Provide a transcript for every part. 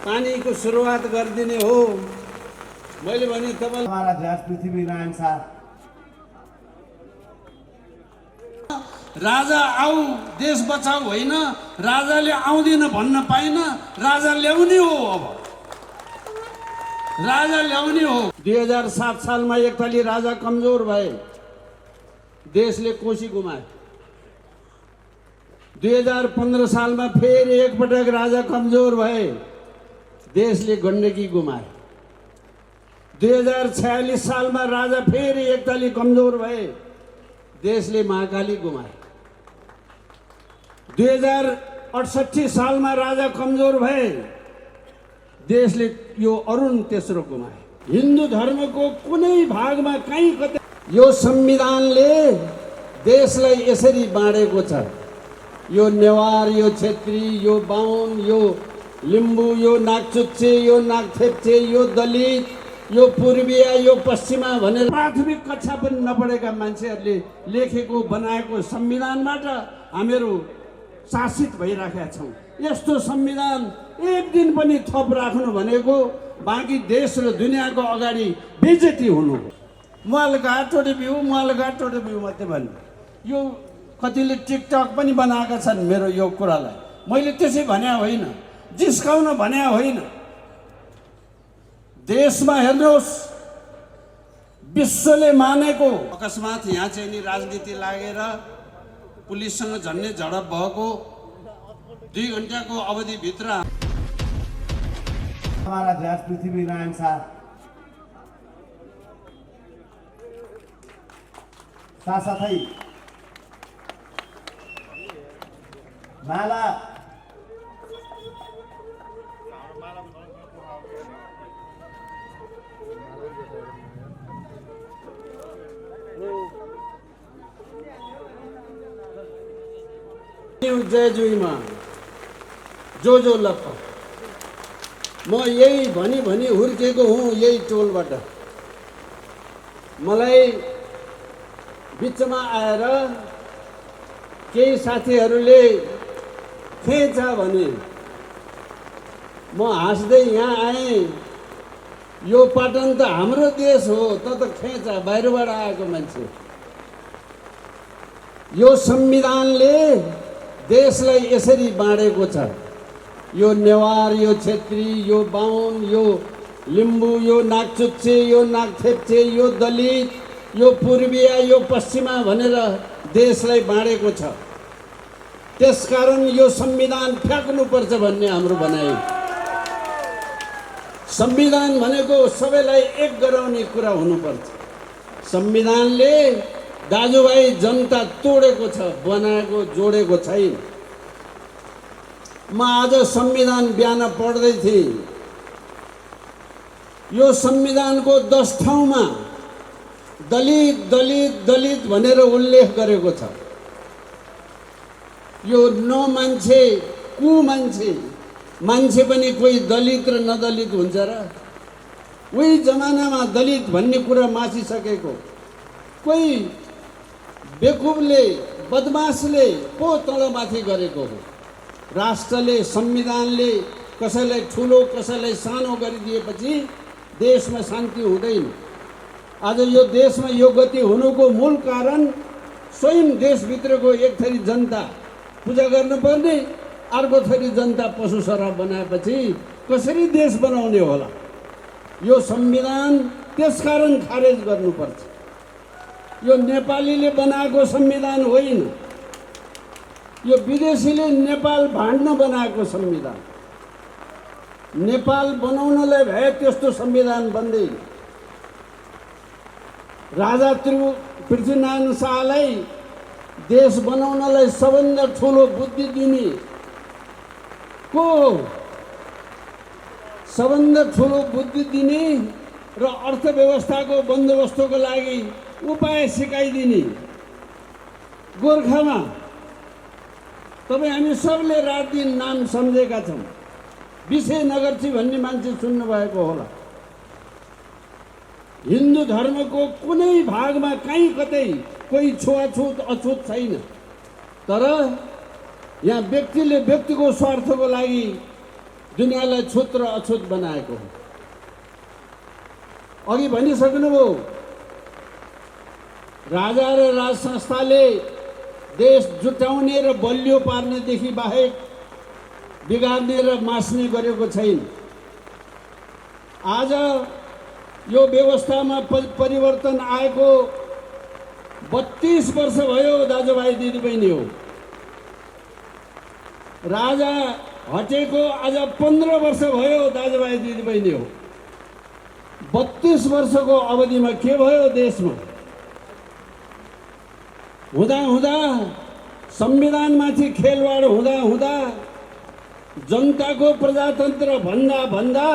पानीको सुरुवात गरिदिने हो। मैले भने तपाईँ हमारा ध्यान पृथ्वीनारायण शाह राजा आऊ देश बचाऊ होइन, राजाले आउँदिन भन्न पाइन, राजा ल्याउने हो। अब राजा ल्याउने हो। 2007 सालमा एकताली राजा कमजोर भए, देशले कोशी गुमाए। 2015 सालमा फेरि एकपटक राजा कमजोर भए, देशले गण्डकी गुमाए। 2046 सालमा राजा फेरि एकताली कमजोर भए, देशले महाकाली गुमाए। 2068 सालमा राजा कमजोर भए, देशले यो अरुण तेस्रो गुमाए। हिन्दू धर्मको कुनै भागमा कहीँ कतै यो संविधानले देशलाई यसरी बाँडेको छ। यो नेवार, यो क्षेत्री, यो बाहुन, यो लिम्बू, यो नागचुच्चे, यो नागथेप्चे, यो दलित, यो पूर्वीय, यो पश्चिमा भनेर प्राथमिक कक्षा पनि नपढेका मान्छेहरूले लेखेको बनाएको संविधानबाट हामीहरू शासित भइराखेका छौँ। यस्तो संविधान एक दिन पनि थप राख्नु भनेको बाँकी देश र दुनियाँको अगाडि बेइज्जती हुनु हो। मलघाटोटे बिउ मात्रै भन्नु। यो कतिले टिकटक पनि बनाएका छन् मेरो यो कुरालाई। मैले त्यसै भने होइन, जिस्काउन भने होइन। देशमा हेर्नुहोस्, विश्वले मानेको अकस्मात यहाँ चाहिँ नि राजनीति लागेर पुलिससँग झन्डै झडप भएको 2 घण्टाको अवधिभित्र हमारा ध्यान पृथ्वीनारायण शाह साथसाथै माला जयजुईमा जो लप्प म यही भनी हुर्केको हुँ। यही टोलबाट मलाई बिचमा आएर केही साथीहरूले खेचा भने म हाँस्दै यहाँ आएँ। यो पाटन त हाम्रो देश हो, त खेचा बाहिरबाट आएको मान्छे। यो संविधानले देशलाई यसरी बाँडेको छ। यो नेवार, यो क्षेत्री, यो बाहुन, यो लिम्बू, यो नागचुच्चे, यो नागथेप्चे, यो दलित, यो पूर्वीय, यो पश्चिमा भनेर देशलाई बाँडेको छ। त्यसकारण यो संविधान फ्याँक्नुपर्छ भन्ने हाम्रो भनाइ। संविधान भनेको सबैलाई एक गराउने कुरा हुनुपर्छ। संविधानले दाजुभाइ जनता तोडेको छ, बनाएको जोडेको छैन। म आज संविधान बिहान पढ्दै थिएँ। यो संविधानको 10 ठाउँमा दलित दलित दलित भनेर उल्लेख गरेको छ। यो न मान्छे कु मान्छे पनि कोही दलित र नदलित हुन्छ र? उही जमानामा दलित भन्ने कुरा मासिसकेको कोही बेकुबले बदमासले पो तलमाथि गरेको हो। राष्ट्रले, संविधानले कसैलाई ठुलो कसैलाई सानो गरिदिएपछि देशमा शान्ति हुँदैन। आज यो देशमा यो गति हुनुको मूल कारण स्वयं देशभित्रको एक थरी जनता पूजा गर्नुपर्ने, अर्को थरी जनता पशु शराब बनाएपछि कसरी देश बनाउने होला? यो संविधान त्यसकारण खारेज गर्नुपर्छ। यो नेपालीले बनाएको संविधान होइन, यो विदेशीले नेपाल भाँड्न बनाएको संविधान। नेपाल बनाउनलाई भए त्यस्तो संविधान बन्दैन। राजा पृथ्वीनारायण शाहलाई देश बनाउनलाई सबभन्दा ठुलो बुद्धि दिने को, सबभन्दा ठुलो बुद्धि दिने र अर्थव्यवस्थाको बन्दोबस्तको लागि उपाय सिकाइदिने गोर्खामा तपाईँ हामी सबले रात दिन नाम सम्झेका छौँ। विजयनगरजी भन्ने मान्छे सुन्नुभएको होला। हिन्दू धर्मको कुनै भागमा कहीँ कतै कोही छुवाछुत अछुत छैन। तर यहाँ व्यक्तिले व्यक्तिको स्वार्थको लागि दुनियाँलाई छुत र अछुत बनाएको हो। अघि भनिसक्नुभयो, राजा र राज संस्थाले देश जुटाउने र बलियो पार्नेदेखि बाहेक बिगार्ने र मास्ने गरेको छैन। आज यो व्यवस्थामा परिवर्तन आएको 32 वर्ष भयो दाजुभाइ दिदीबहिनी हो। राजा हटेको आज 15 वर्ष भयो दाजुभाइ दिदीबहिनी हो। 32 वर्षको अवधिमा के भयो देशमा? हुँदा हुँदा संविधानमाथि खेलवाड हुँदा हुँदा जनताको प्रजातन्त्र भन्दा भन्दा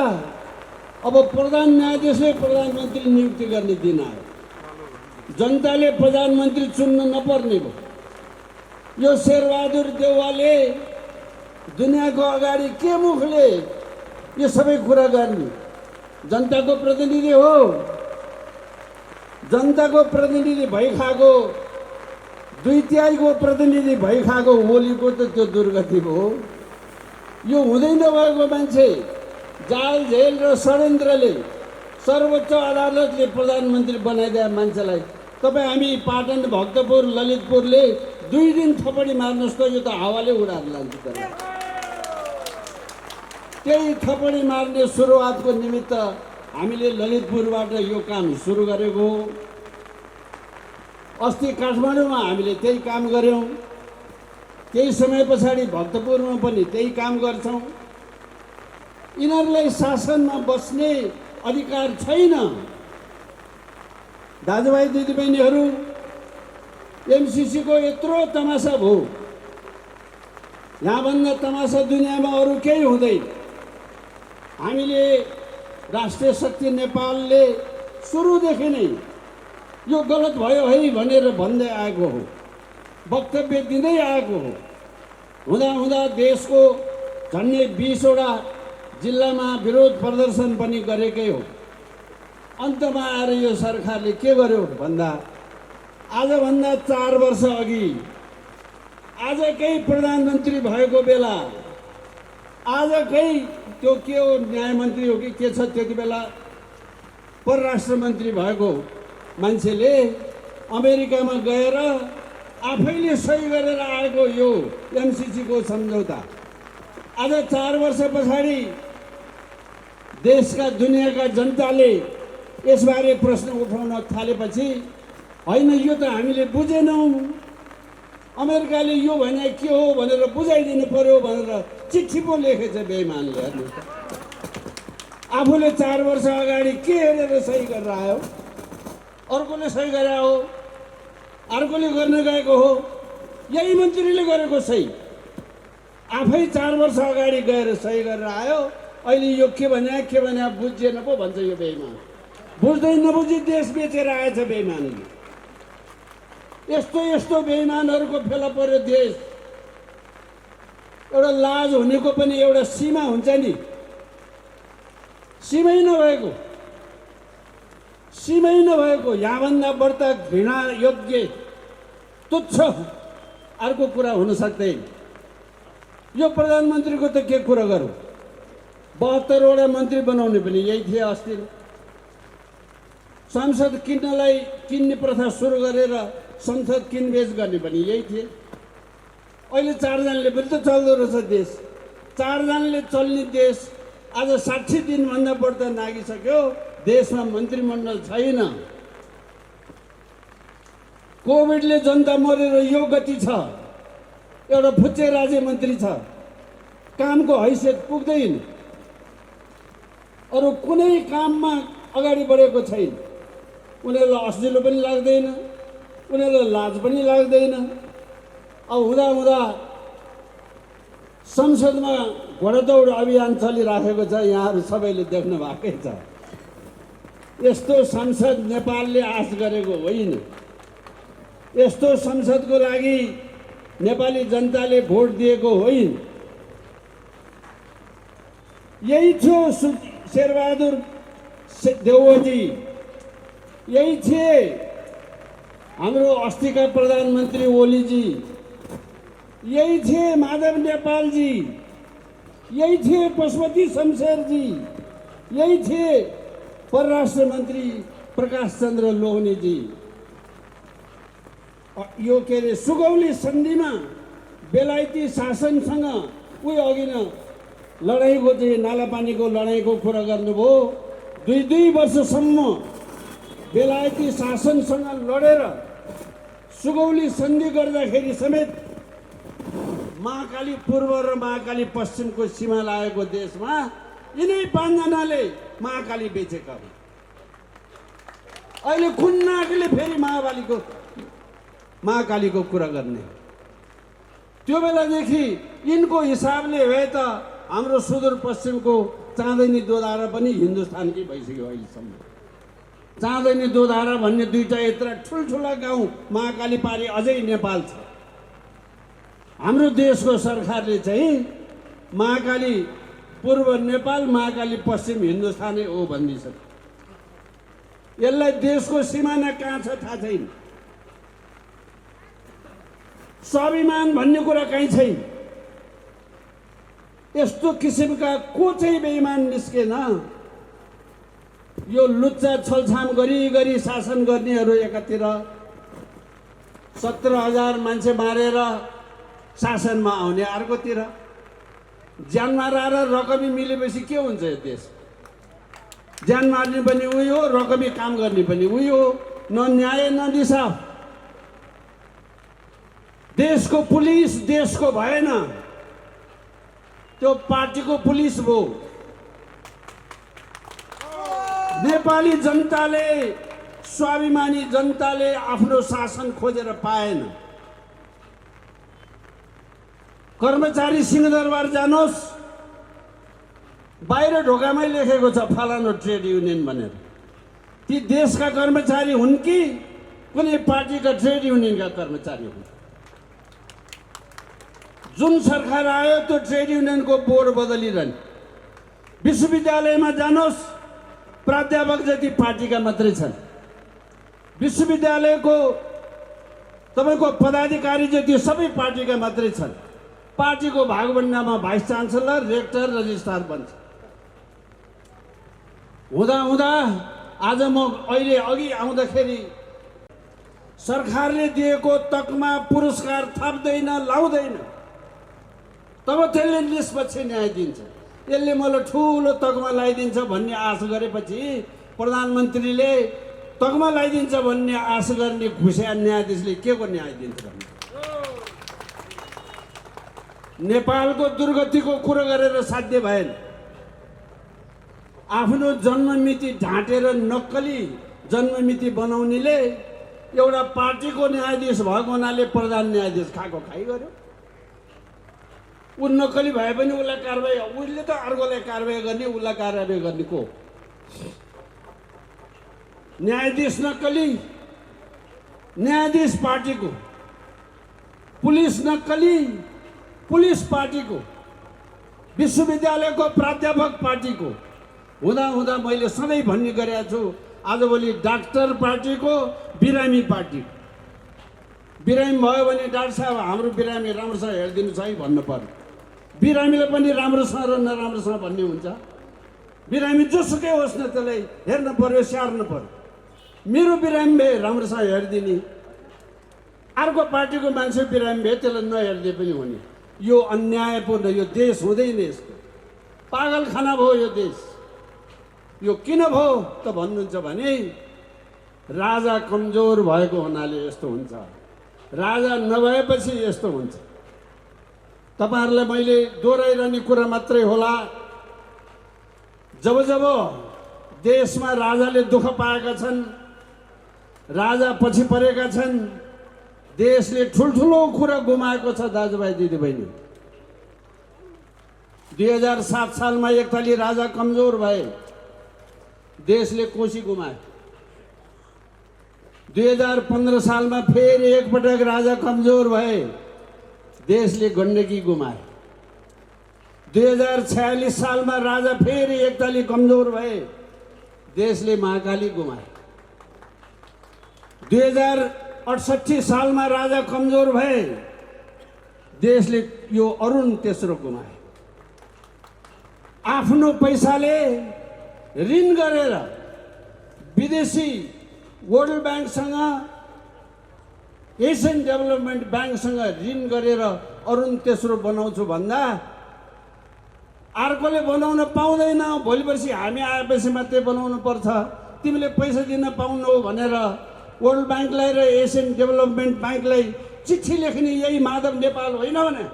अब प्रधान न्यायाधीशले प्रधानमन्त्री नियुक्ति गर्ने दिन आयो। जनताले प्रधानमन्त्री चुन्न नपर्ने भयो। यो शेरबहादुर देउवाले दुनियाँको अगाडि के मुखले यो सबै कुरा गर्ने? जनताको प्रतिनिधि हो। जनताको प्रतिनिधि भइखाएको, 2/3 को प्रतिनिधि भइखाएको ओलीको त त्यो दुर्गति हो। यो हुँदै नभएको मान्छे जाल झेल र षड्यन्त्रले सर्वोच्च अदालतले प्रधानमन्त्री बनाइदिए मान्छेलाई तपाईँ हामी पाटन भक्तपुर ललितपुरले 2 दिन थपडी मार्नुहोस् त यो त हावाले उडाएर लान्छ। त्यही थपडी मार्ने सुरुवातको निमित्त हामीले ललितपुरबाट यो काम सुरु गरेको हो। अस्ति काठमाडौँमा हामीले त्यही काम गऱ्यौँ। केही समय पछाडि भक्तपुरमा पनि त्यही काम गर्छौँ। यिनीहरूलाई शासनमा बस्ने अधिकार छैन। दाजुभाइ दिदीबहिनीहरू, एमसीसीको यत्रो तमासा भयो। यहाँभन्दा तमासा दुनियाँमा अरू केही हुँदैन। हामीले राष्ट्रिय शक्ति नेपालले सुरुदेखि नै यो गलत भयो है भनेर भन्दै आएको हो, वक्तव्य दिँदै आएको हो। हुँदा हुँदा देशको झन्डै 20 वटा जिल्लामा विरोध प्रदर्शन पनि गरेकै हो। अन्तमा आएर यो सरकारले के गर्यो भन्दा आजभन्दा 4 वर्ष अघि आजकै प्रधानमन्त्री भएको बेला आजकै त्यो के हो न्यायमन्त्री हो कि के छ त्यति बेला परराष्ट्र मन्त्री भएको मान्छेले अमेरिकामा गएर आफैले सही गरेर आएको यो एमसीसीको सम्झौता आज 4 वर्ष पछाडि देशका दुनियाँका जनताले यसबारे प्रश्न उठाउन थालेपछि होइन यो त हामीले बुझेनौँ, अमेरिकाले यो भने के हो भनेर बुझाइदिनु पर्यो भनेर चिठी पो लेखेछ बेइमानले। हेर्नु आफूले 4 वर्ष अगाडि के हेरेर सही गरेर आयो, अर्कोले सही गरे हो, अर्कोले गर्न गएको हो, यही मन्त्रीले गरेको सही आफै 4 वर्ष अगाडि गएर सही गरेर आयो। अहिले यो के भने बुझेन पो भन्छ यो बेइमान। बुझ्दै नबुझी देश बेचेर आएछ बेइमानले। यस्तो यस्तो बेइमानहरूको फेला पर्यो देश। एउटा लाज हुनेको पनि एउटा सीमा हुन्छ नि। सीमै नभएको यहाँभन्दा बढ्ता घृणा योग्य तुच्छ अर्को कुरा हुन सक्दैन। यो प्रधानमन्त्रीको त के कुरा गरौँ? 72 वटा मन्त्री बनाउने पनि यही थिए। अस्ति संसद किन्ने प्रथा सुरु गरेर संसद किनबेच गर्ने पनि यही थिए। अहिले 4 जनाले पनि त चल्दो रहेछ देश। 4 जनाले चल्ने देश आज 60 दिनभन्दा बढ्ता नागिसक्यो। देशमा मन्त्रीमण्डल छैन। कोभिडले जनता मरेर यो गति छ। एउटा फुच्चे राज्य मन्त्री छ, कामको हैसियत पुग्दैन। अरू कुनै काममा अगाडि बढेको छैन। उनीहरूलाई असिलो पनि लाग्दैन, उनीहरूलाई लाज पनि लाग्दैन। अब हुँदा हुँदा संसदमा घोडादौड अभियान चलिराखेको छ। यहाँहरू सबैले देख्नु भएकै छ। यस्तो संसद नेपालले आश गरेको होइन। यस्तो संसदको लागि नेपाली जनताले भोट दिएको होइन। यही थियो शेरबहादुर देउवाजी, यही थिए हाम्रो अस्तिका प्रधानमन्त्री ओलीजी, यही थिए माधव नेपालजी। यही थिए पशुपति शमशेरजी, यही थिए परराष्ट्र मन्त्री प्रकाश चन्द्र लोहनीजी। यो के अरे सुगौली सन्धिमा बेलायती शासनसँग उही अघि न लडाइँको चाहिँ नालापानीको लडाइँको कुरा गर्नुभयो। दुई वर्षसम्म बेलायती शासनसँग लडेर सुगौली सन्धि गर्दाखेरि समेत महाकाली पूर्व र महाकाली पश्चिमको सीमा लागेको देशमा यिनै 5 जनाले महाकाली बेचेका हुन्। अहिले कुन नागले फेरि महाकालीको कुरा गर्ने? त्यो बेलादेखि यिनको हिसाबले भए त हाम्रो सुदूरपश्चिमको चाँदैनी दोधारा पनि हिन्दुस्तानकै भइसक्यो। अहिलेसम्म चाँदैनी दोधारा भन्ने दुईटा यत्र ठुल्ठुला गाउँ महाकाली पारी अझै नेपाल छ। हाम्रो देशको सरकारले चाहिँ महाकाली पूर्व नेपाल, महाकाली पश्चिम हिन्दुस्तानै हो भनिदिन्छ। यसलाई देशको सिमाना कहाँ छ थाहा छैन। स्वाभिमान भन्ने कुरा कहीँ छैन। यस्तो किसिमका को चाहिँ बेइमान निस्केन। यो लुच्चा छलछाम गरी शासन गर्नेहरू एकातिर, 17,000 मान्छे मारेर शासनमा आउने अर्कोतिर, ज्यान मारेर रकमी मिलेपछि के हुन्छ यो देश? ज्यान मार्ने पनि उही हो, रकमी काम गर्ने पनि उही हो। न न्याय न इंसाफ। देशको पुलिस देशको भएन, त्यो पार्टीको पुलिस भयो। नेपाली जनताले, स्वाभिमानी जनताले आफ्नो शासन खोजेर पाएन। कर्मचारी सिंहदरबार जानुहोस्, बाहिर ढोकामै लेखेको छ फलानो ट्रेड युनियन भनेर। ती देशका कर्मचारी हुन् कि कुनै पार्टीका ट्रेड युनियनका कर्मचारी हुन्? जुन सरकार आयो त्यो ट्रेड युनियनको बोर्ड बदलिरहने। विश्वविद्यालयमा जानुहोस्, प्राध्यापक जति पार्टीका मात्रै छन्। विश्वविद्यालयको तपाईको पदाधिकारी जति सबै पार्टीका मात्रै छन्। पार्टीको भागभण्डामा भाइस चान्सलर, रेक्टर, रजिस्ट्रार बन्छ। हुँदा आज म अहिले अघि आउँदाखेरि सरकारले दिएको तकमा पुरस्कार थप्दैन, लाउँदैन। तब त्यसले निष्पक्ष न्याय दिन्छ। यसले मलाई ठुलो तकमा लगाइदिन्छ भन्ने आश गरेपछि प्रधानमन्त्रीले तकमा लगाइदिन्छ भन्ने आश गर्ने घुसिया न्यायाधीशले के को न्याय दिन्छ भन्ने? नेपालको दुर्गतिको कुरा गरेर साध्य भएन। आफ्नो जन्ममिति ढाँटेर नक्कली जन्ममिति बनाउनेले एउटा पार्टीको न्यायाधीश भएको हुनाले प्रधान न्यायाधीश खाएको खाइ गर्यो। ऊ नक्कली भए पनि उसलाई कारबाही, उसले त अर्कोलाई कारबाही गर्ने, उसलाई कारबाही गर्ने को? न्यायाधीश नक्कली, न्यायाधीश पार्टीको, पुलिस नक्कली, पुलिस पार्टीको, विश्वविद्यालयको प्राध्यापक पार्टीको। हुँदा मैले सधैँ भन्ने गरेको छु, आजभोलि डाक्टर पार्टीको, बिरामी पार्टीको। बिरामी भयो भने डाक्टर साहब हाम्रो बिरामी राम्रोसँग हेरिदिनुहोस् है भन्नु पर्यो। बिरामीले पनि राम्रोसँग र नराम्रोसँग भन्ने हुन्छ। बिरामी जोसुकै होस् न, त्यसलाई हेर्न पर्यो, स्याहार्नु पर्यो। मेरो बिरामी भए राम्रोसँग हेरिदिने, अर्को पार्टीको मान्छे बिरामी भए त्यसलाई नहेरिदिए पनि हुने। यो अन्यायपूर्ण, यो देश हुँदैन। यस्तो पागलखाना भयो यो देश। यो किन भयो त भन्नुहुन्छ भने राजा कमजोर भएको हुनाले यस्तो हुन्छ। राजा नभएपछि यस्तो हुन्छ। तपाईहरुलाई मैले दोहोऱ्याइरहने कुरा मात्रै होला। जब जब देशमा राजाले दुःख पाएका छन्, राजा पछि परेका छन्, देशले ठुल्ठुलो कुरा गुमाएको छ। दाजुभाइ दिदीबहिनी, 2007 सालमा एकताली राजा कमजोर भए, देशले कोशी गुमायो। 2015 सालमा फेरि एकपटक राजा कमजोर भए, देशले गण्डकी गुमायो। 2046 सालमा राजा फेरि एकताली कमजोर भए, देशले महाकाली गुमायो। 2068 सालमा राजा कमजोर भए, देशले यो अरुण तेस्रो गुमायो। आफ्नो पैसाले ऋण गरेर विदेशी वर्ल्ड ब्याङ्कसँग एसियन डेभलपमेन्ट ब्याङ्कसँग ऋण गरेर अरुण तेस्रो बनाउँछु भन्दा अर्कोले बनाउन पाउँदैन, भोलि पर्सि हामी आएपछि मात्रै बनाउनु पर्छ, तिमीले पैसा दिन पाउनौ भनेर वर्ल्ड ब्याङ्कलाई र एसियन डेभलपमेन्ट ब्याङ्कलाई चिठी लेख्ने यही माधव नेपाल होइन भने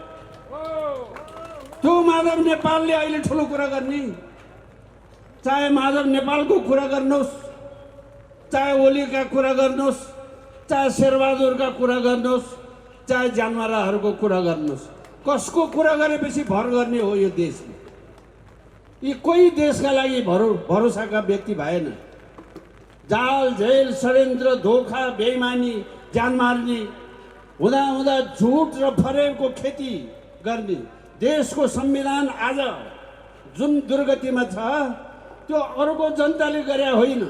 त्यो माधव नेपालले अहिले ठुलो कुरा गर्ने, चाहे माधव नेपालको कुरा गर्नुहोस्, चाहे ओलीका कुरा गर्नुहोस्, चाहे शेरबहादुरका कुरा गर्नुहोस्, चाहे जानमाराहरूको कुरा गर्नुहोस्, कसको कुरा गरेपछि भर गर्ने हो यो देशले? यी कोही देशका लागि भरोसाका व्यक्ति भएन। जाल झेल षड्यन्त्र धोखा बेइमानी जान मार्ने हुँदा हुँदा झुट र फरेबको खेती गर्ने देशको संविधान आज जुन दुर्गतिमा छ त्यो अरूको जनताले गरे होइन,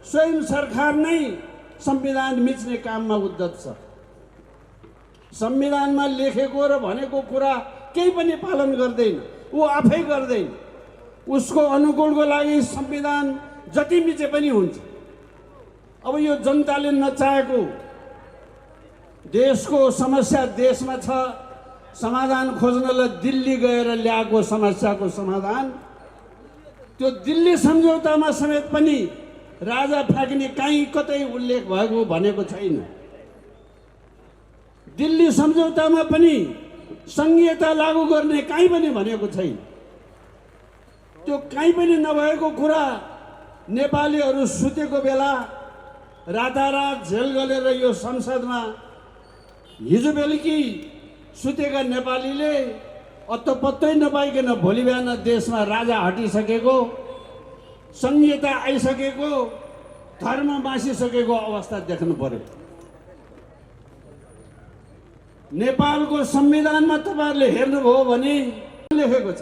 स्वयं सरकार नै संविधान मिच्ने काममा उद्धत छ। संविधानमा लेखेको र भनेको कुरा केही पनि पालन गर्दैन, ऊ आफै गर्दैन, उसको अनुकूलको लागि संविधान जति मिचे पनि हुन्छ। अब यो जनताले नचाहेको देशको समस्या देशमा छ, समाधान खोज्नलाई दिल्ली गएर ल्याएको समस्याको समाधान त्यो दिल्ली सम्झौतामा समेत पनि राजा फ्याँक्ने कहीँ कतै उल्लेख भएको भनेको छैन। दिल्ली सम्झौतामा पनि संघीयता लागू गर्ने कहीँ पनि भनेको छैन। त्यो कहीँ पनि नभएको कुरा नेपालीहरू सुतेको बेला रातारात झेल गरेर यो संसदमा हिजो बेलुकी सुतेका नेपालीले अत्तोपत्तै नपाइकन भोलि बिहान देशमा राजा हटिसकेको, संहिता आइसकेको, धर्म बाँचिसकेको अवस्था देख्नु पर्यो। नेपालको संविधानमा तपाईँहरूले हेर्नुभयो भने लेखेको छ,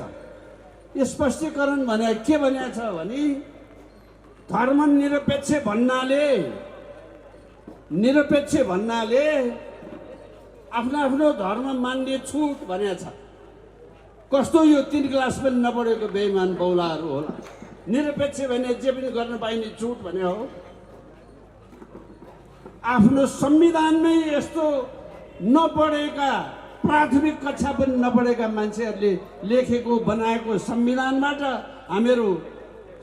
स्पष्टीकरण भने के भनेको छ भने धर्मनिरपेक्ष भन्नाले आफ्नो आफ्नो धर्म मान्ने छुट भनेको छ। कस्तो यो 3 क्लास पनि नपढेको बेइमान बौलाहरू होला। निरपेक्ष भने जे पनि गर्न पाइने छुट भने हो। आफ्नो संविधानमै यस्तो नपढेका, प्राथमिक कक्षा पनि नपढेका मान्छेहरूले लेखेको बनाएको संविधानबाट हामीहरू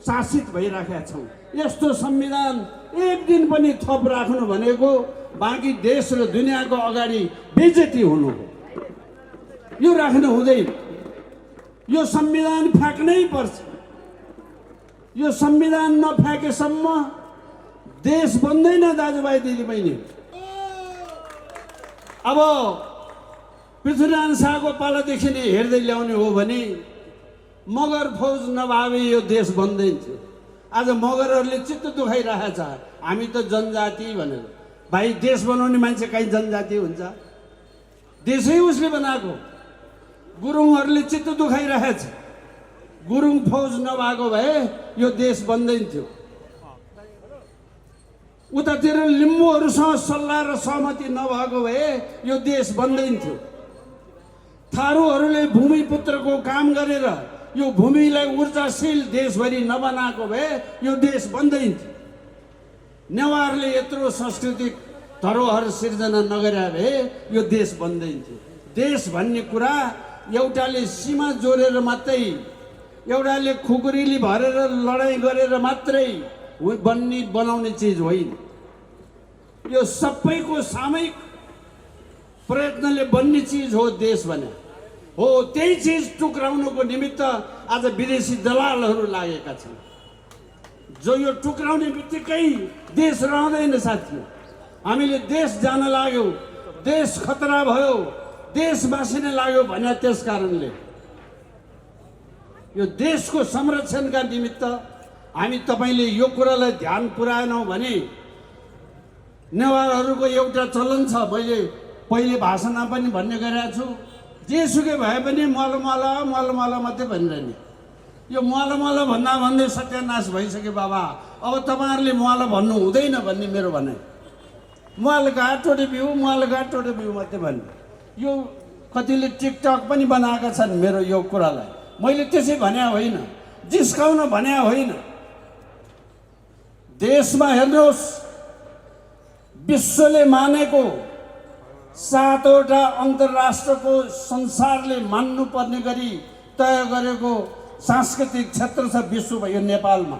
शासित भइराखेका छौँ। यस्तो संविधान एक दिन पनि थप राख्नु भनेको बाँकी देश र दुनियाँको अगाडि बेइज्जती हुनु हो। यो राख्नु हुँदैन। यो संविधान फ्याँक्नै पर्छ। यो संविधान नफ्याँकेसम्म देश बन्दैन दाजुभाइ दिदीबहिनी। अब पृथ्वीनारायण शाहको पालादेखि नै हेर्दै ल्याउने हो भने मगर फौज नभए यो देश बन्दैन थियो। आज मगरहरूले चित्त दुखाइरहेको छ, हामी त जनजाति भनेर। भाइ देश बनाउने मान्छे कहीँ जनजाति हुन्छ? देशै उसले बनाएको। गुरुङहरूले चित्त दुखाइरहेको छ, गुरुङ फौज नभएको भए यो देश बन्दैन थियो। उतातिर लिम्बूहरूसँग सल्लाह र सहमति नभएको भए यो देश बन्दैन थियो। थारूहरूले भूमिपुत्रको काम गरेर यो भूमिलाई ऊर्जाशील देशभरि नबनाएको भए यो देश बन्दैन थियो। नेवारले यत्रो सांस्कृतिक धरोहर सिर्जना नगरे भए यो देश बन्दैन थियो। देश भन्ने कुरा एउटाले सीमा जोडेर मात्रै, एउटाले खुकुरीली भरेर लडाइँ गरेर मात्रै बनाउने चिज होइन। यो सबैको सामूहिक प्रयत्नले बन्ने चिज हो देश भने हो। त्यही चिज टुक्राउनुको निमित्त आज विदेशी दलालहरू लागेका छन्, जो यो टुक्राउने बित्तिकै देश रहँदैन साथी। हामीले देश जान लाग्यो, देश खतरा भयो, देश बाँचिन लाग्यो भने त्यस कारणले यो देशको संरक्षणका निमित्त हामी तपाईले यो कुरालाई ध्यान पुर्याएनौँ भने नेवारहरूको एउटा चलन छ। मैले पहिले भाषणमा पनि भन्ने गरेको छु, जेसुकै भए पनि मल मात्रै भनिरहने। यो मल भन्दै सत्यानाश भइसक्यो बाबा। अब तपाईँहरूले मल भन्नु हुँदैन भन्ने मेरो भनाइ। मल गाटोटे बिउ मात्रै भन्ने। यो कतिले टिकटक पनि बनाएका छन् मेरो यो कुरालाई। मैले त्यसै भने होइन, जिस्काउन भने होइन। देशमा हेर्नुहोस्, विश्वले मानेको 7वटा अन्तर्राष्ट्रको संसारले मान्नुपर्ने गरी तय गरेको सांस्कृतिक क्षेत्र छ विश्वमा, यो नेपालमा।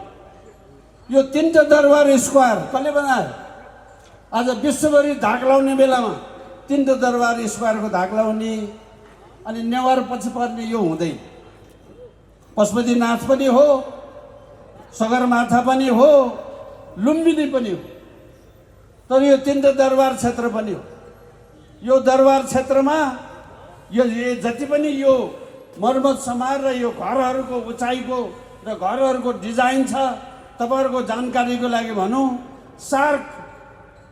यो 3टा दरबार स्क्वायर कसले बनायो? आज विश्वभरि धाक लाउने बेलामा 3टा दरबार स्क्वायरको धाक लाउने, अनि नेवार पछि पर्ने यो हुँदैन। पशुपतिनाथ पनि हो, सगरमाथा पनि हो, लुम्बिनी पनि हो, तर यो 3टा दरबार क्षेत्र पनि हो। यो दरबार क्षेत्रमा यो जति पनि यो मर्मत समार र यो घरहरूको उचाइको र घरहरूको डिजाइन छ, तपाईँहरूको जानकारीको लागि भनौँ,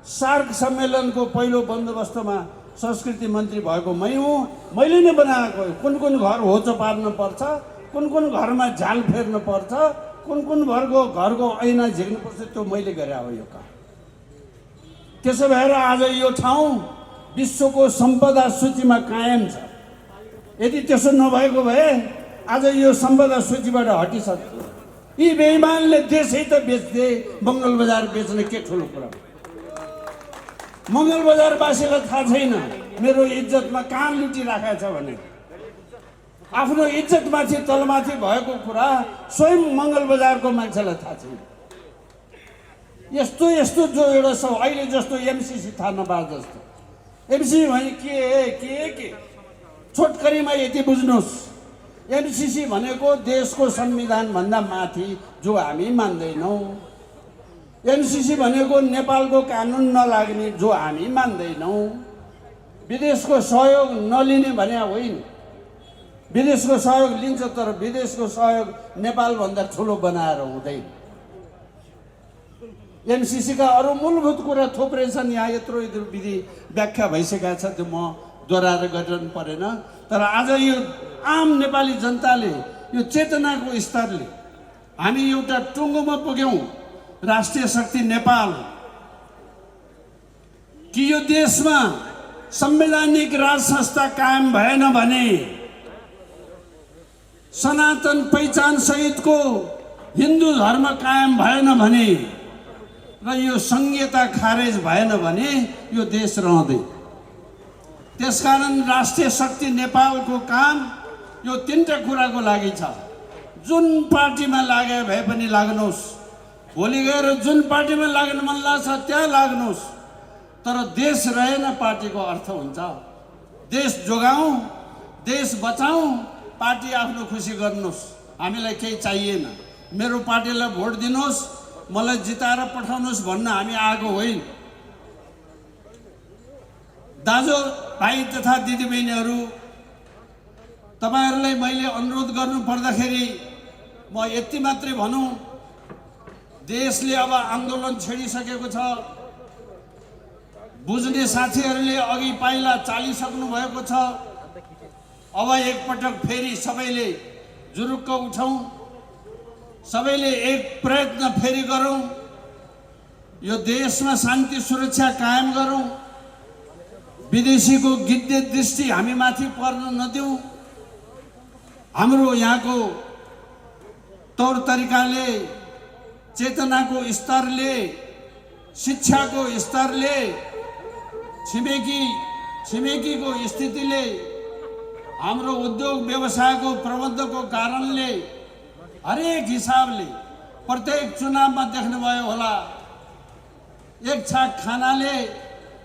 सार्क सम्मेलनको पहिलो बन्दोबस्तमा संस्कृति मन्त्री भएको मै हुँ। मैले नै बनाएको, कुन कुन घर होचो पार्नु पर्छ, कुन कुन घरमा झाल फेर्नु पर्छ, कुन कुन घरको ऐना झिक्नुपर्छ, त्यो मैले गरे हो यो काम। त्यसो भएर आज यो ठाउँ विश्वको सम्पदा सूचीमा कायम छ। यदि त्यसो नभएको भए आज यो सम्पदा सूचीबाट हटिसक्थ्यो। यी बेइमानले देशै त बेच्थे, मङ्गल बजार बेच्ने के ठुलो कुरा। मङ्गल बजारवासीलाई थाहा छैन मेरो इज्जतमा कहाँ लुटिराखेको छ भने। आफ्नो इज्जतमाथि तलमाथि भएको कुरा स्वयं मङ्गल बजारको मान्छेलाई थाहा छैन। यस्तो यस्तो जो एउटा छ अहिले जस्तो एमसीसी थाहा नपाए जस्तो। एमसीसी भने के छोटकरीमा यति बुझ्नुहोस्, एमसीसी भनेको देशको संविधानभन्दा माथि जो हामी मान्दैनौँ। एमसीसी भनेको नेपालको कानुन नलाग्ने जो हामी मान्दैनौँ। विदेशको सहयोग नलिने भने होइन, विदेशको सहयोग लिन्छ, तर विदेशको सहयोग नेपालभन्दा ठुलो बनाएर हुँदैन। एमसीसीका अरू मूलभूत कुरा थुप्रै छन्, यहाँ यत्रो विधि व्याख्या भइसकेका छ, त्यो म दोहोऱ्याएर गरिरहनु परेन। तर आज यो आम नेपाली जनताले यो चेतनाको स्तरले हामी एउटा टुङ्गोमा पुग्यौँ, राष्ट्रिय शक्ति नेपाल, कि यो देशमा संवैधानिक राज संस्था कायम भएन भने, सनातन पहिचान सहितको हिन्दू धर्म कायम भएन भने र यो संहिता खारेज भएन भने यो देश रहँदैन। त्यसकारण राष्ट्रिय शक्ति नेपालको काम यो 3टा कुराको लागि छ। जुन पार्टीमा लागे भए पनि लाग्नुहोस्, भोलि गएर जुन पार्टीमा लाग्न मन लाग्छ त्यहाँ लाग्नुहोस्, तर देश रहेन पार्टीको अर्थ हुन्छ। देश जोगाउँ, देश बचाउँ, पार्टी आफ्नो खुसी गर्नुहोस्, हामीलाई केही चाहिएन, मेरो पार्टीलाई भोट दिनुहोस्, मलाई जिताएर पठाउनुहोस् भन्न हामी आएको होइन। दाजु भाइ तथा दिदीबहिनीहरू, तपाईहरूलाई मैले अनुरोध गर्नु पर्दाखेरि म यति मात्रै भनौँ, देशले अब आन्दोलन छेडिसकेको छ। बुझ्ने साथीहरूले अघि पाइला चालिसक्नु भएको छ। अब एकपटक फेरि सबैले जुरुक्क उठौँ, सबैले एक प्रयत्न फेरि गरौँ, यो देशमा शान्ति सुरक्षा कायम गरौँ, विदेशीको गिद्धे दृष्टि हामी माथि पर्न नदेऊ। हाम्रो यहाँको तौर तरिकाले, चेतनाको स्तरले, शिक्षाको स्तरले, छिमेकीको स्थितिले, हाम्रो उद्योग व्यवसायको प्रबन्धको कारणले, हरेक हिसाबले प्रत्येक चुनावमा देख्नुभयो होला, एक छाक खानाले,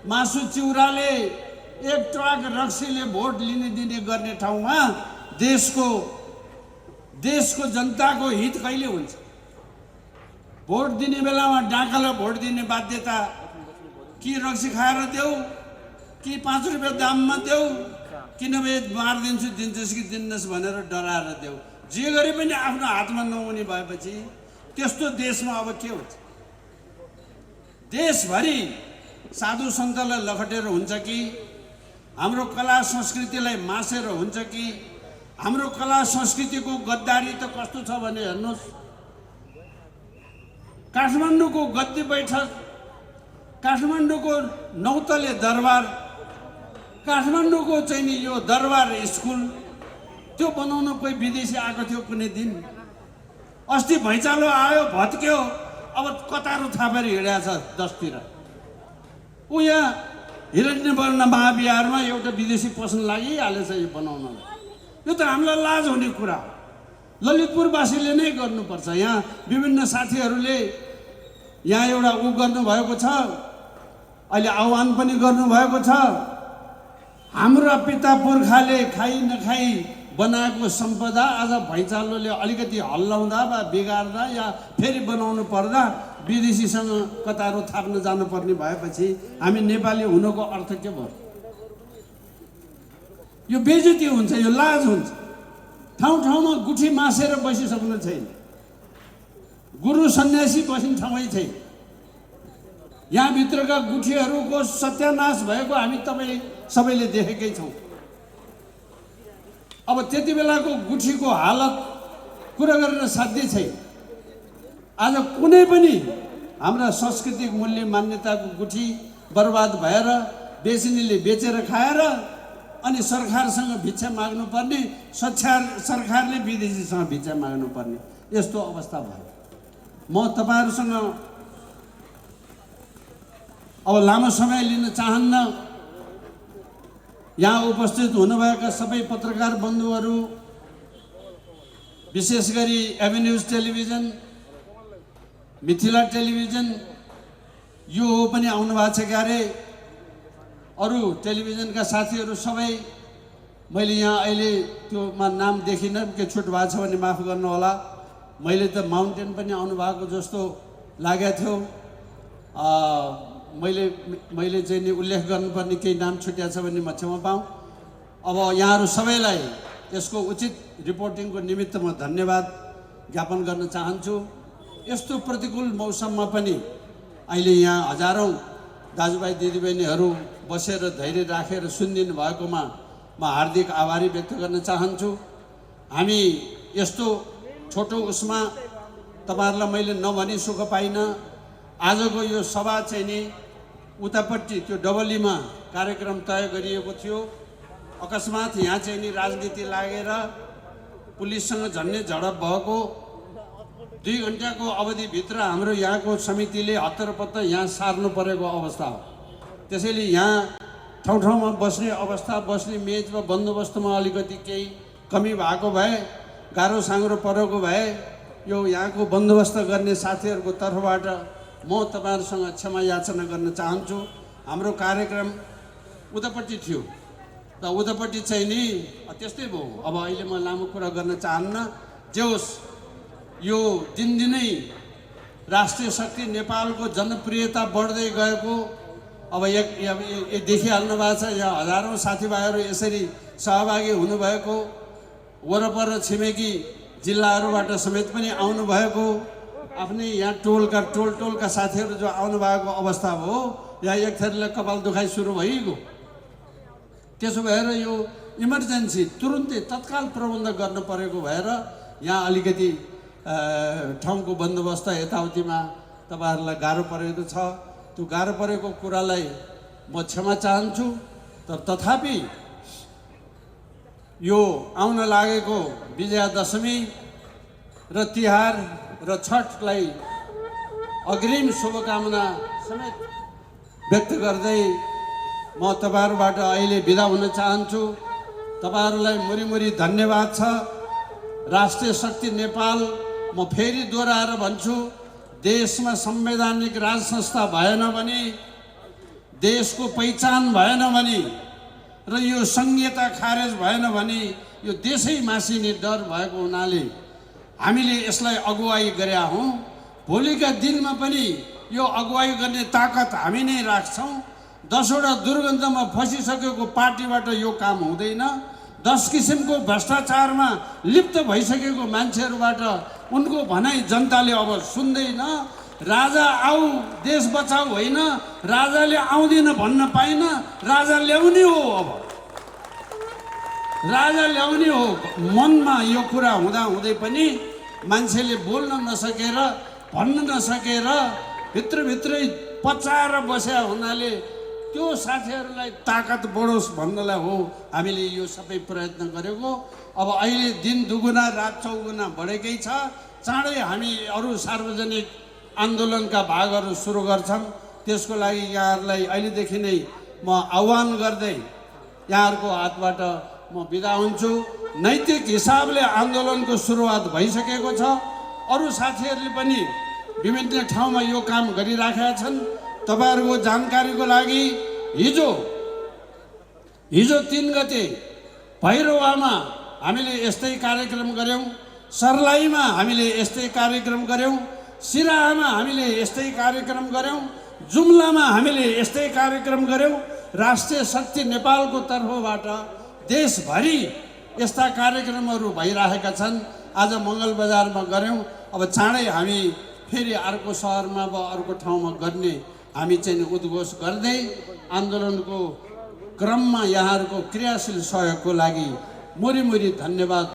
मासु चिउराले, एक ट्रक रक्सीले भोट लिने दिने गर्ने ठाउँमा देशको जनताको हित कहिले हुन्छ? भोट दिने बेलामा डाकालाई भोट दिने बाध्यता कि रक्सी खाएर देऊ, कि 5 रुपियाँ दाममा देऊ, किनभने मारिदिन्छु दिन्छस् कि दिन्नस् भनेर डराएर देऊ। जे गरे पनि आफ्नो हातमा नहुने भएपछि त्यस्तो देशमा अब के हुन्छ? देशभरि साधु सन्तलाई लखटेर हुन्छ कि, हाम्रो कला संस्कृतिलाई मासेर हुन्छ कि? हाम्रो कला संस्कृतिको गद्दारी त कस्तो छ भने हेर्नुहोस्, काठमाडौँको गद्दी बैठक, काठमाडौँको 9 तले दरबार, काठमाडौँको चाहिँ नि यो दरबार स्कुल, त्यो बनाउन कोही विदेशी आएको थियो कुनै दिन। अस्ति भैँचालो आयो भत्क्यो, अब कतारो थापेर हिँडेको छ 10तिर। ऊ यहाँ हिरण्यवर्ण महाविहारमा एउटा विदेशी पस्न लागिहालेछ यो बनाउनलाई। यो त हामीलाई लाज हुने कुरा हो। ललितपुरवासीले नै गर्नुपर्छ। यहाँ विभिन्न साथीहरूले यहाँ एउटा ऊ गर्नुभएको छ, अहिले आह्वान पनि गर्नुभएको छ। हाम्रा पिता पुर्खाले खाइ नखाइ बनाएको सम्पदा आज भैँचालोले अलिकति हल्लाउँदा वा बिगार्दा या फेरि बनाउनु पर्दा विदेशीसँग कतारो थाप्न जानुपर्ने भएपछि हामी नेपाली हुनुको अर्थ के भयो? यो बेइज्जती हुन्छ, यो लाज हुन्छ। ठाउँ ठाउँमा गुठी मासेर बसिसक्नु छैन, गुरु सन्यासी बस्ने ठाउँै छैन। यहाँभित्रका गुठीहरूको सत्यानाश भएको हामी तपाईँ सबैले देखेकै छौँ। अब त्यति बेलाको गुठीको हालत कुरा गरेर साध्य छैन। आज कुनै पनि हाम्रा सांस्कृतिक मूल्य मान्यताको गुठी बर्बाद भएर बेच्नेले बेचेर खाएर अनि सरकारसँग भिक्षा माग्नुपर्ने, सरकारले विदेशीसँग भिक्षा माग्नुपर्ने, यस्तो अवस्था भयो। म तपाईहरुसँग अब लामो समय लिन चाहन्न। यहाँ उपस्थित हुनुभएका सबै पत्रकार बन्धुहरू, विशेष गरी एभेन्यूज टेलिभिजन, मिथिला टेलिभिजन यो पनि आउनु भएको छ क्यारे, अरू टेलिभिजनका साथीहरू सबै, मैले यहाँ अहिले त्योमा नाम देखिनँ, के छुट भएको छ भने माफ गर्नु होला। मैले त माउन्टेन पनि आउनु भएको जस्तो लागेको थियो। मैले चाहिँ नि उल्लेख गर्नुपर्ने केही नाम छुट्या छ भने म क्षमा पाऊँ। अब यहाँहरू सबैलाई यसको उचित रिपोर्टिङको निमित्त म धन्यवाद ज्ञापन गर्न चाहन्छु। यस्तो प्रतिकूल मौसममा पनि अहिले यहाँ हजारौं दाजुभाइ दिदीबहिनीहरू बसेर धैर्य राखेर सुनिदिनु भएकोमा म हार्दिक आभारी व्यक्त गर्न चाहन्छु। हामी यस्तो छोटो उसमा तपाईहरुलाई मैले नभनी सुख पाइनँ। आजको यो सभा चाहिँ नि उतापट्टि त्यो डबलीमा कार्यक्रम तय गरिएको थियो। अकस्मात यहाँ चाहिँ नि राजनीति लागेर पुलिससँग झन्डै झडप भएको 2 घण्टाको अवधिभित्र हाम्रो यहाँको समितिले हत्तरपत्त यहाँ सार्नु परेको अवस्था हो। त्यसैले यहाँ ठाउँ ठाउँमा बस्ने अवस्था, बस्ने मेज वा बन्दोबस्तमा अलिकति केही कमी भएको भए, गाह्रो साङ्ग्रो परेको भए यो यहाँको बन्दोबस्त गर्ने साथीहरूको तर्फबाट म तपाईहरुसँग क्षमा याचना गर्न चाहन्छु। हाम्रो कार्यक्रम उतापट्टि थियो त उतापट्टि चाहिँ नि त्यस्तै भयो। अब अहिले म लामो कुरा गर्न चाहन्न। जे होस्, यो दिनदिनै राष्ट्रिय शक्ति नेपालको जनप्रियता बढ्दै गएको अब एक देखिहाल्नु भएको छ। यहाँ हजारौं साथीभाइहरू यसरी सहभागी हुनुभएको, वरपर छिमेकी जिल्लाहरूबाट समेत पनि आउनु भएको, आफ्नै यहाँ टोलका साथीहरू जो आउनु भएको अवस्था हो, यहाँ एक थरीलाई कपाल दुखाइ सुरु भइगयो। त्यसो भएर यो इमर्जेन्सी तुरुन्तै तत्काल प्रबन्ध गर्न परेको भएर यहाँ अलिकति ठाउँको बन्दोबस्त यताउतिमा तपाईहरुलाई गाह्रो परेको छ। त्यो गाह्रो परेको कुरालाई म क्षमा चाहन्छु। तर तथापि यो आउन लागेको विजयादशमी र तिहार र छठलाई अग्रिम शुभकामना समेत व्यक्त गर्दै म तपाईहरुबाट अहिले बिदा हुन चाहन्छु। तपाईहरुलाई मुरी धन्यवाद छ। राष्ट्रिय शक्ति नेपाल, म फेरि दोहोऱ्याएर भन्छु, देशमा संवैधानिक राज संस्था भएन भने, देशको पहिचान भएन भने र यो संहिता खारेज भएन भने यो देशै मासिने डर भएको हुनाले हामीले यसलाई अगुवाई गरेका हौं। भोलिका दिनमा पनि यो अगुवाई गर्ने ताकत हामी नै राख्छौं। 10 वटा दुर्गन्धमा फसिसकेको पार्टीबाट यो काम हुँदैन। 10 किसिमको भ्रष्टाचारमा लिप्त भइसकेको मान्छेहरूबाट उनको भनाइ जनताले अब सुन्दैन। राजा आऊ देश बचाऊ होइन, राजाले आउँदिन भन्न पाइन, राजा ल्याउने हो। अब राजा ल्याउने हो। मनमा यो कुरा हुँदा हुँदै पनि मान्छेले बोल्न नसकेर, भन्न नसकेर भित्रभित्रै पचाएर बस्या हुनाले त्यो साथीहरूलाई ताकत बढोस् भन्नलाई हो हामीले यो सबै प्रयत्न गरेको। अब अहिले दिन दुगुना रात चौगुना बढेकै छ। चाँडै हामी अरू सार्वजनिक आन्दोलनका भागहरू सुरु गर्छौँ। त्यसको लागि यहाँहरूलाई अहिलेदेखि नै म आह्वान गर्दै यहाँहरूको हातबाट म बिदा हुन्छु। नैतिक हिसाबले आन्दोलनको सुरुवात भइसकेको छ। अरू साथीहरूले पनि विभिन्न ठाउँमा यो काम गरिराखेका छन्। तपाईहरूको जानकारीको लागि हिजो 3 गते भैरवामा हामीले यस्तै कार्यक्रम गऱ्यौँ, सर्लाहीमा हामीले यस्तै कार्यक्रम गऱ्यौँ, सिराहामा हामीले यस्तै कार्यक्रम गऱ्यौँ, जुम्लामा हामीले यस्तै कार्यक्रम गऱ्यौँ। राष्ट्रिय शक्ति नेपालको तर्फबाट देशभरि यस्ता कार्यक्रमहरू भइरहेका छन्। आज मङ्गलबजारमा गऱ्यौँ। अब चाँडै हामी फेरि अर्को सहरमा वा अर्को ठाउँमा गर्ने हामी चाहिँ उद्घोष गर्दै आन्दोलनको क्रममा यहाँहरूको क्रियाशील सहयोगको लागि मुरी धन्यवाद